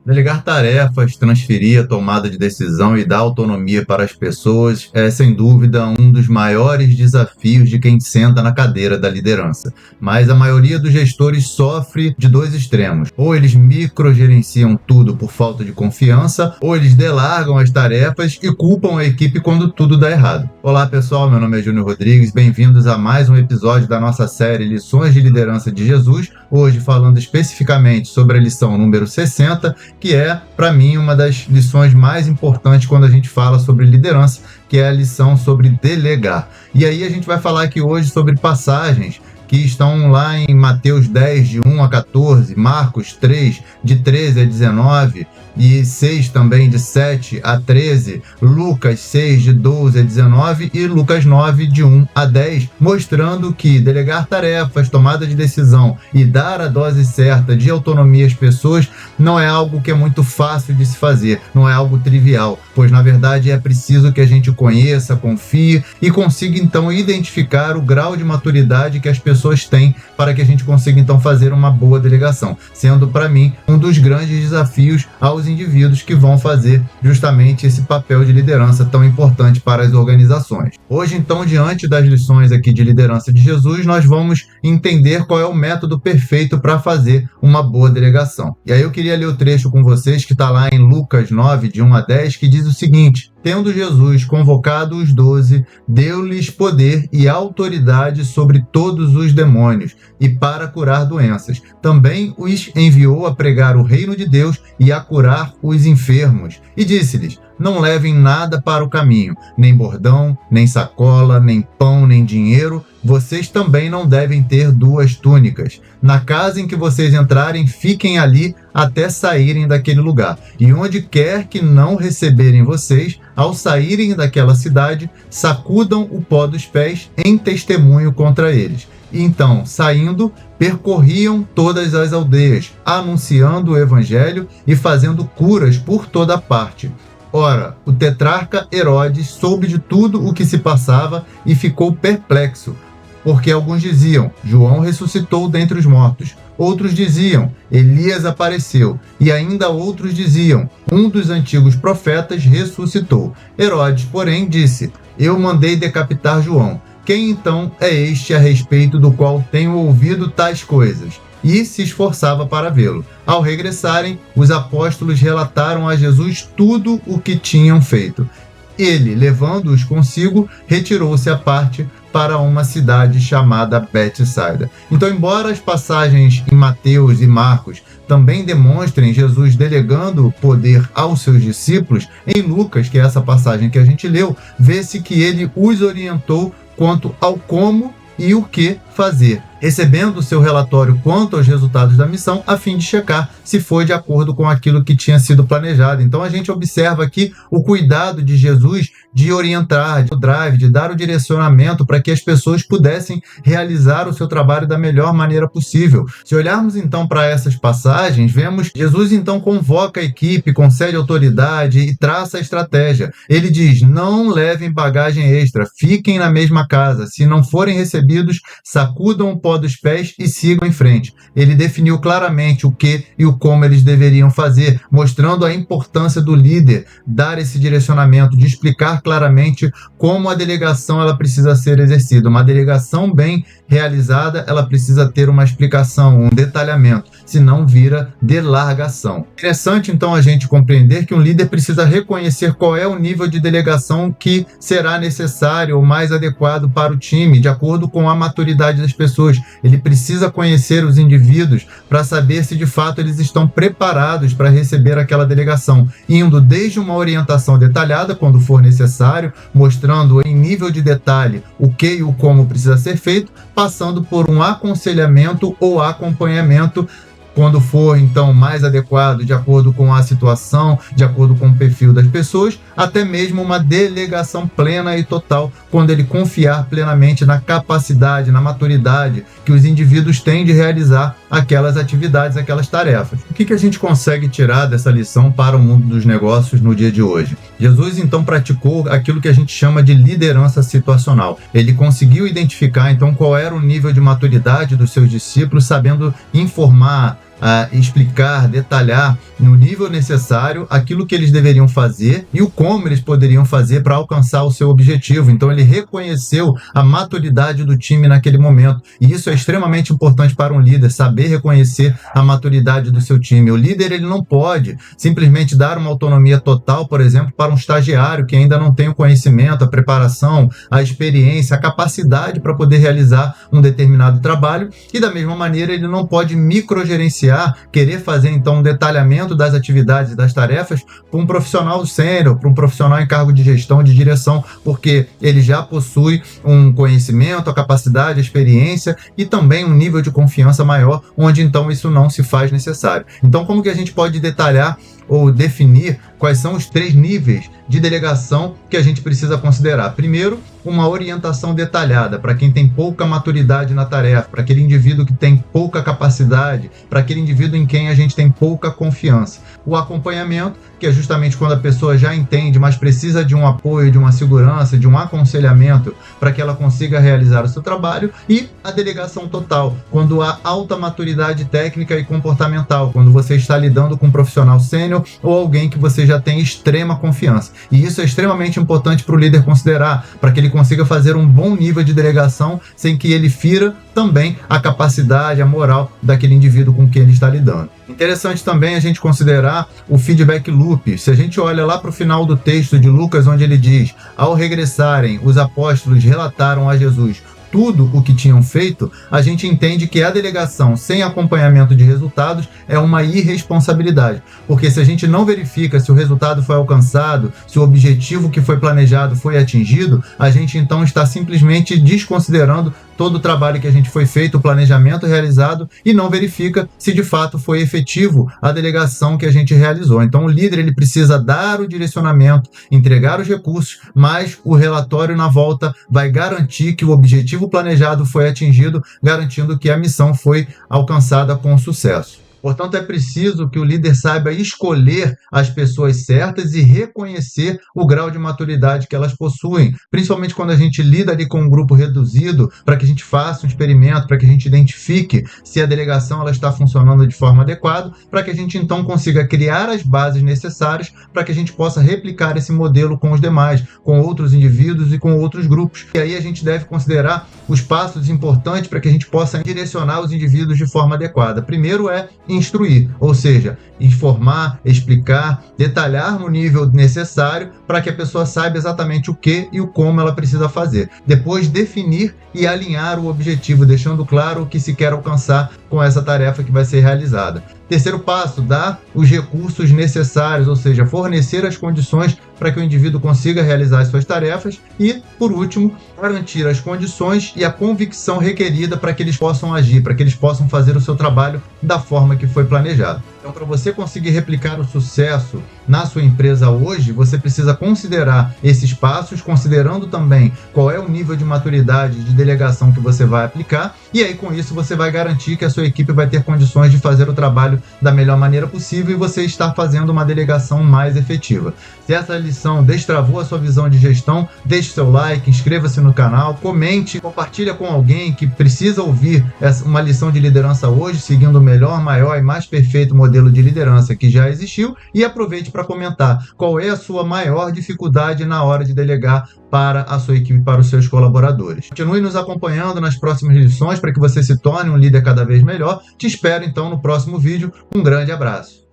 Delegar tarefas, transferir a tomada de decisão e dar autonomia para as pessoas é, sem dúvida, um dos maiores desafios de quem senta na cadeira da liderança. Mas a maioria dos gestores sofre de dois extremos. Ou eles microgerenciam tudo por falta de confiança, ou eles delargam as tarefas e culpam a equipe quando tudo dá errado. Olá pessoal, meu nome é Júnior Rodrigues, bem-vindos a mais um episódio da nossa série Lições de Liderança de Jesus, hoje falando especificamente sobre a lição número 60, que é, para mim, uma das lições mais importantes quando a gente fala sobre liderança, que é a lição sobre delegar. E aí a gente vai falar aqui hoje sobre passagens que estão lá em Mateus 10, de 1 a 14, Marcos 3, de 13 a 19, e 6 também, de 7 a 13, Lucas 6, de 12 a 19 e Lucas 9, de 1 a 10, mostrando que delegar tarefas, tomada de decisão e dar a dose certa de autonomia às pessoas não é algo que é muito fácil de se fazer, não é algo trivial, pois na verdade é preciso que a gente conheça, confie e consiga então identificar o grau de maturidade que as pessoas têm para que a gente consiga então fazer uma boa delegação, sendo para mim um dos grandes desafios aos indivíduos que vão fazer justamente esse papel de liderança tão importante para as organizações. Hoje então, diante das lições aqui de liderança de Jesus, nós vamos entender qual é o método perfeito para fazer uma boa delegação. E aí eu queria ler o trecho com vocês que está lá em Lucas 9, de 1 a 10, que diz o seguinte: tendo Jesus convocado os 12, deu-lhes poder e autoridade sobre todos os demônios e para curar doenças. Também os enviou a pregar o reino de Deus e a curar os enfermos. E disse-lhes: não levem nada para o caminho, nem bordão, nem sacola, nem pão, nem dinheiro. Vocês também não devem ter 2 túnicas. Na casa em que vocês entrarem, fiquem ali até saírem daquele lugar. E onde quer que não receberem vocês, ao saírem daquela cidade, sacudam o pó dos pés em testemunho contra eles. Então, saindo, percorriam todas as aldeias, anunciando o evangelho e fazendo curas por toda parte. Ora, o tetrarca Herodes soube de tudo o que se passava e ficou perplexo, porque alguns diziam: João ressuscitou dentre os mortos. Outros diziam: Elias apareceu. E ainda outros diziam: um dos antigos profetas ressuscitou. Herodes, porém, disse: eu mandei decapitar João. Quem então é este a respeito do qual tenho ouvido tais coisas? E se esforçava para vê-lo. Ao regressarem, os apóstolos relataram a Jesus tudo o que tinham feito. Ele, levando-os consigo, retirou-se à parte para uma cidade chamada Betsaida. Então, embora as passagens em Mateus e Marcos também demonstrem Jesus delegando poder aos seus discípulos, em Lucas, que é essa passagem que a gente leu, vê-se que ele os orientou quanto ao como e o que fazer, recebendo o seu relatório quanto aos resultados da missão, a fim de checar se foi de acordo com aquilo que tinha sido planejado. Então a gente observa aqui o cuidado de Jesus de orientar, de drive, de dar o direcionamento para que as pessoas pudessem realizar o seu trabalho da melhor maneira possível. Se olharmos então para essas passagens, vemos Jesus então convoca a equipe, concede autoridade e traça a estratégia. Ele diz: não levem bagagem extra, fiquem na mesma casa, se não forem recebidos, sacudam o pó dos pés e sigam em frente. Ele definiu claramente o que e o como eles deveriam fazer, mostrando a importância do líder dar esse direcionamento, de explicar claramente como a delegação ela precisa ser exercida. Uma delegação bem realizada, ela precisa ter uma explicação, um detalhamento, senão vira delargação. Interessante então a gente compreender que um líder precisa reconhecer qual é o nível de delegação que será necessário ou mais adequado para o time, de acordo com a maturidade das pessoas. Ele precisa conhecer os indivíduos para saber se de fato eles estão preparados para receber aquela delegação, indo desde uma orientação detalhada, quando for necessário, mostrando em nível de detalhe o que e o como precisa ser feito, passando por um aconselhamento ou acompanhamento quando for então mais adequado, de acordo com a situação, de acordo com o perfil das pessoas, até mesmo uma delegação plena e total, quando ele confiar plenamente na capacidade, na maturidade que os indivíduos têm de realizar aquelas atividades, aquelas tarefas. O que a gente consegue tirar dessa lição para o mundo dos negócios no dia de hoje? Jesus então praticou aquilo que a gente chama de liderança situacional. Ele conseguiu identificar então qual era o nível de maturidade dos seus discípulos, sabendo informar, explicar, detalhar no nível necessário aquilo que eles deveriam fazer e o como eles poderiam fazer para alcançar o seu objetivo. Então ele reconheceu a maturidade do time naquele momento. E isso é extremamente importante para um líder, saber reconhecer a maturidade do seu time. O líder ele não pode simplesmente dar uma autonomia total, por exemplo, para um estagiário que ainda não tem o conhecimento, a preparação, a experiência, a capacidade para poder realizar um determinado trabalho. E da mesma maneira ele não pode microgerenciar, querer fazer então um detalhamento das atividades e das tarefas para um profissional sênior, para um profissional em cargo de gestão, de direção, porque ele já possui um conhecimento, a capacidade, a experiência e também um nível de confiança maior, onde então isso não se faz necessário. Então, como que a gente pode detalhar ou definir quais são os 3 níveis de delegação que a gente precisa considerar? Primeiro, uma orientação detalhada para quem tem pouca maturidade na tarefa, para aquele indivíduo que tem pouca capacidade, para aquele indivíduo em quem a gente tem pouca confiança. O acompanhamento, que é justamente quando a pessoa já entende, mas precisa de um apoio, de uma segurança, de um aconselhamento para que ela consiga realizar o seu trabalho. E a delegação total, quando há alta maturidade técnica e comportamental, quando você está lidando com um profissional sênior ou alguém que você já tem extrema confiança. E isso é extremamente importante para o líder considerar, para que ele consiga fazer um bom nível de delegação sem que ele fira também a capacidade, a moral daquele indivíduo com quem ele está lidando. Interessante também a gente considerar o feedback loop. Se a gente olha lá para o final do texto de Lucas, onde ele diz: ao regressarem, os apóstolos relataram a Jesus tudo o que tinham feito, a gente entende que a delegação sem acompanhamento de resultados é uma irresponsabilidade. Porque se a gente não verifica se o resultado foi alcançado, se o objetivo que foi planejado foi atingido, a gente então está simplesmente desconsiderando todo o trabalho que a gente foi feito, o planejamento realizado, e não verifica se de fato foi efetivo a delegação que a gente realizou. Então o líder ele precisa dar o direcionamento, entregar os recursos, mas o relatório na volta vai garantir que o objetivo planejado foi atingido, garantindo que a missão foi alcançada com sucesso. Portanto, é preciso que o líder saiba escolher as pessoas certas e reconhecer o grau de maturidade que elas possuem, principalmente quando a gente lida ali com um grupo reduzido, para que a gente faça um experimento, para que a gente identifique se a delegação ela está funcionando de forma adequada, para que a gente então consiga criar as bases necessárias para que a gente possa replicar esse modelo com os demais, com outros indivíduos e com outros grupos. E aí a gente deve considerar os passos importantes para que a gente possa direcionar os indivíduos de forma adequada. Primeiro é instruir, ou seja, informar, explicar, detalhar no nível necessário para que a pessoa saiba exatamente o que e o como ela precisa fazer. Depois, definir e alinhar o objetivo, deixando claro o que se quer alcançar com essa tarefa que vai ser realizada. Terceiro passo, dar os recursos necessários, ou seja, fornecer as condições para que o indivíduo consiga realizar as suas tarefas. E, por último, garantir as condições e a convicção requerida para que eles possam agir, para que eles possam fazer o seu trabalho da forma que foi planejado. Então, para você conseguir replicar o sucesso na sua empresa hoje, você precisa considerar esses passos, considerando também qual é o nível de maturidade de delegação que você vai aplicar, e aí com isso você vai garantir que a sua equipe vai ter condições de fazer o trabalho da melhor maneira possível e você estar fazendo uma delegação mais efetiva. Se essa lição destravou a sua visão de gestão, deixe seu like, inscreva-se no canal, comente, compartilha com alguém que precisa ouvir uma lição de liderança hoje, seguindo o melhor, maior e mais perfeito modelo de liderança que já existiu, e aproveite para comentar qual é a sua maior dificuldade na hora de delegar para a sua equipe, para os seus colaboradores. Continue nos acompanhando nas próximas lições para que você se torne um líder cada vez melhor. Te espero então no próximo vídeo. Um grande abraço.